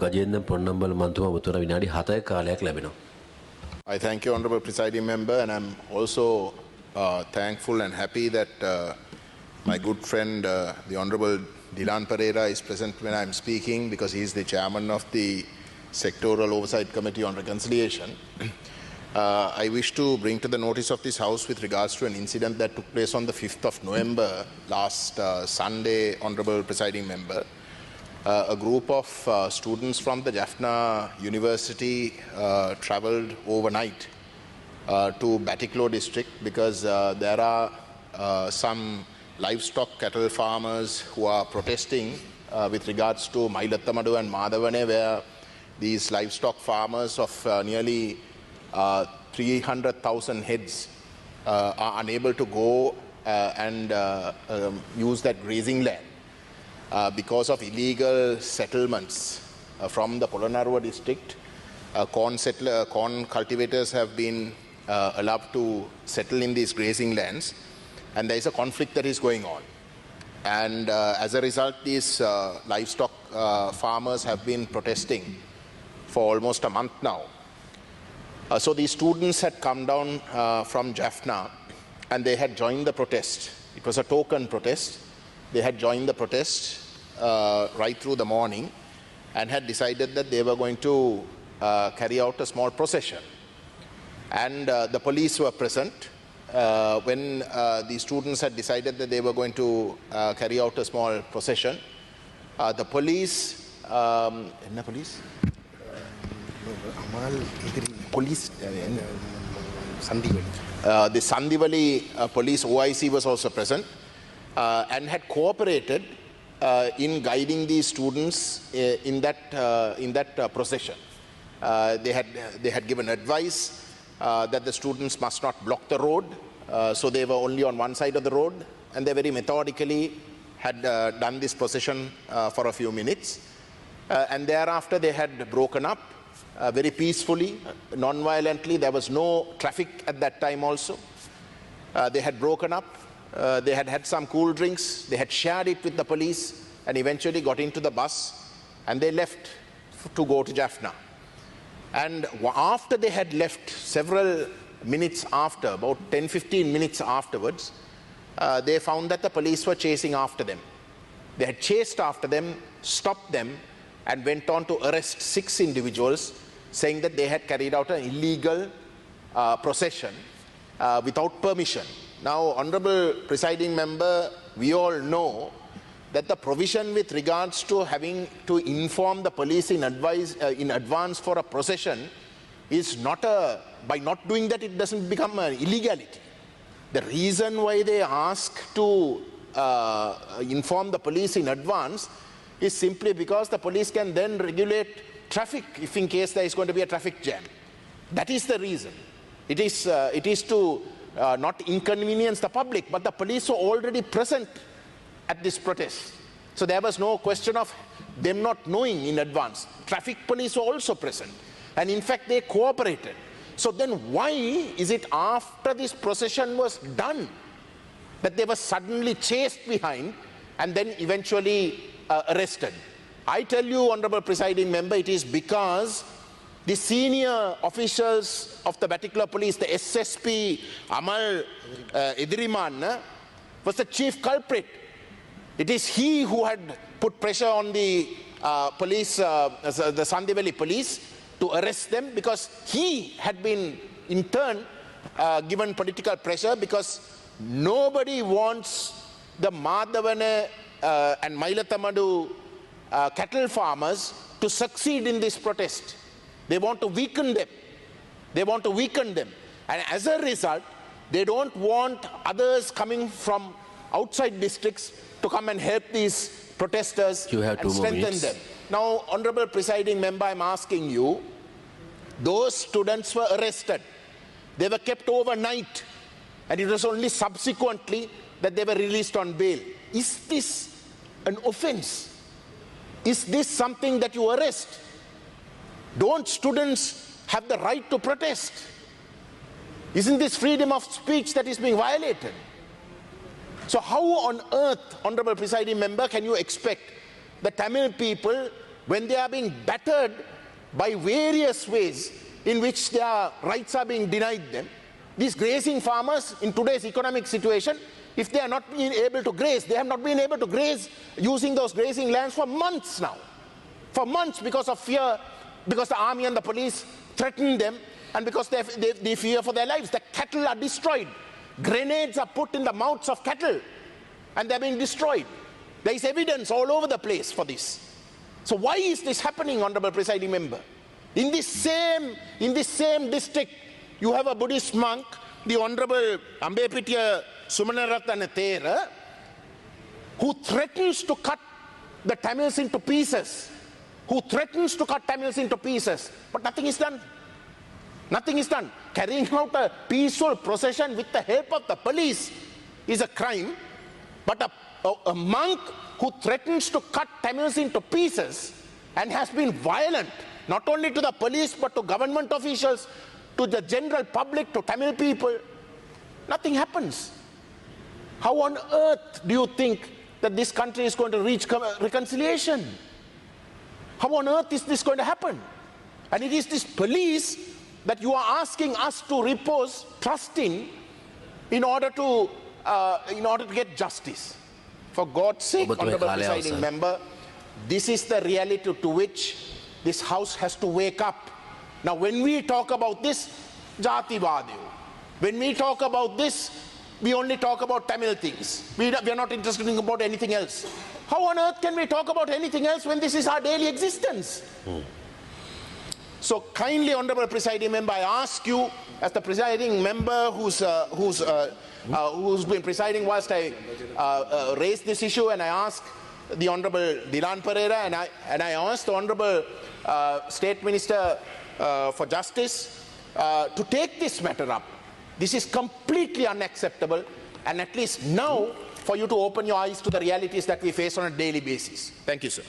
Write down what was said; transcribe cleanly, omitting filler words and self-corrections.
ගජේන්ද්‍ර පොන්නම්බල මන්තුමා මුතුන විනාඩි 7ක කාලයක් ලැබෙනවා. I thank you, Honourable Presiding Member, and I'm also thankful and happy that my good friend, the Honourable Dilan Pereira, is present when I'm speaking because he is the chairman of the Sectoral Oversight Committee on Reconciliation. I wish to bring to the notice of this House with regards to an incident that took place on the 5th of November, last Sunday, Honourable Presiding Member. A group of students from the Jaffna University travelled overnight to Batiklo district because there are some livestock cattle farmers who are protesting with regards to Mailattamadu and Madhavane, where these livestock farmers of nearly 300,000 heads are unable to go and use that grazing land because of illegal settlements from the Polonnaruwa district. Corn cultivators have been allowed to settle in these grazing lands, and there is a conflict that is going on. And as a result, these livestock farmers have been protesting for almost a month now. So these students had come down from Jaffna and they had joined the protest. It was a token protest. They had joined the protest right through the morning and had decided that they were going to carry out a small procession. And the police were present when the students had decided that they were going to carry out a small procession. The police, the Sandivali police OIC was also present and had cooperated in guiding these students in that procession. They had given advice that the students must not block the road, so they were only on one side of the road, and they very methodically had done this procession for a few minutes, and thereafter they had broken up very peacefully, non-violently. There was no traffic at that time also. They had broken up, they had had some cool drinks, they had shared it with the police, and eventually got into the bus, and they left to go to Jaffna. And after they had left, several minutes after, about 10-15 minutes afterwards, they found that the police were chasing after them. They had chased after them, stopped them, and went on to arrest 6 individuals, saying that they had carried out an illegal procession without permission. Now, Honourable Presiding Member, we all know that the provision with regards to having to inform the police in advance for a procession is not by not doing that, it doesn't become an illegality. The reason why they ask to inform the police in advance is simply because the police can then regulate traffic if in case there is going to be a traffic jam. That is the reason. It is to not inconvenience the public, but the police were already present at this protest. So there was no question of them not knowing in advance. Traffic police were also present, and in fact they cooperated. So then why is it after this procession was done that they were suddenly chased behind and then eventually arrested? I tell you, Honourable Presiding Member, it is because the senior officials of the Batikla police, the SSP Amal Idriman, was the chief culprit. It is he who had put pressure on the police, the Sandivali police, to arrest them, because he had been in turn given political pressure, because nobody wants the Madhavane and Mailattamadu cattle farmers to succeed in this protest. They want to weaken them. They want to weaken them. And as a result, they don't want others coming from outside districts to come and help these protesters and strengthen them. Now, Honourable Presiding Member, I'm asking you, those students were arrested. They were kept overnight, and it was only subsequently that they were released on bail. Is this an offence? Is this something that you arrest? Don't students have the right to protest? Isn't this freedom of speech that is being violated? So how on earth, Honourable Presiding Member, can you expect the Tamil people when they are being battered by various ways in which their rights are being denied them. These grazing farmers in today's economic situation, if they are not being able to graze, they have not been able to graze using those grazing lands for months now. For months, because of fear, because the army and the police threaten them, and because they fear for their lives. The cattle are destroyed. Grenades are put in the mouths of cattle, and they're being destroyed. There is evidence all over the place for this. So why is this happening, Honorable Presiding Member? In this same district, you have a Buddhist monk, the Honorable Ambepitiya Sumanarathana Thera, who threatens to cut the Tamils into pieces. But nothing is done. Nothing is done. Carrying out a peaceful procession with the help of the police is a crime, but a monk who threatens to cut Tamils into pieces and has been violent, not only to the police, but to government officials, to the general public, to Tamil people, nothing happens. How on earth do you think that this country is going to reach reconciliation? How on earth is this going to happen? And it is this police that you are asking us to repose trust in order to get justice. For God's sake, Honorable Presiding Member, this is the reality to which this House has to wake up. Now, when we talk about this, Jati Vadiyo. When we talk about this, we only talk about Tamil things. We are not interested in about anything else. How on earth can we talk about anything else when this is our daily existence? So kindly, Honorable Presiding Member, I ask you, as the presiding member who's been presiding whilst I raised this issue, and I ask the Honorable Dilan Pereira, and I ask the Honorable State Minister for Justice to take this matter up. This is completely unacceptable, and at least now for you to open your eyes to the realities that we face on a daily basis. Thank you, sir.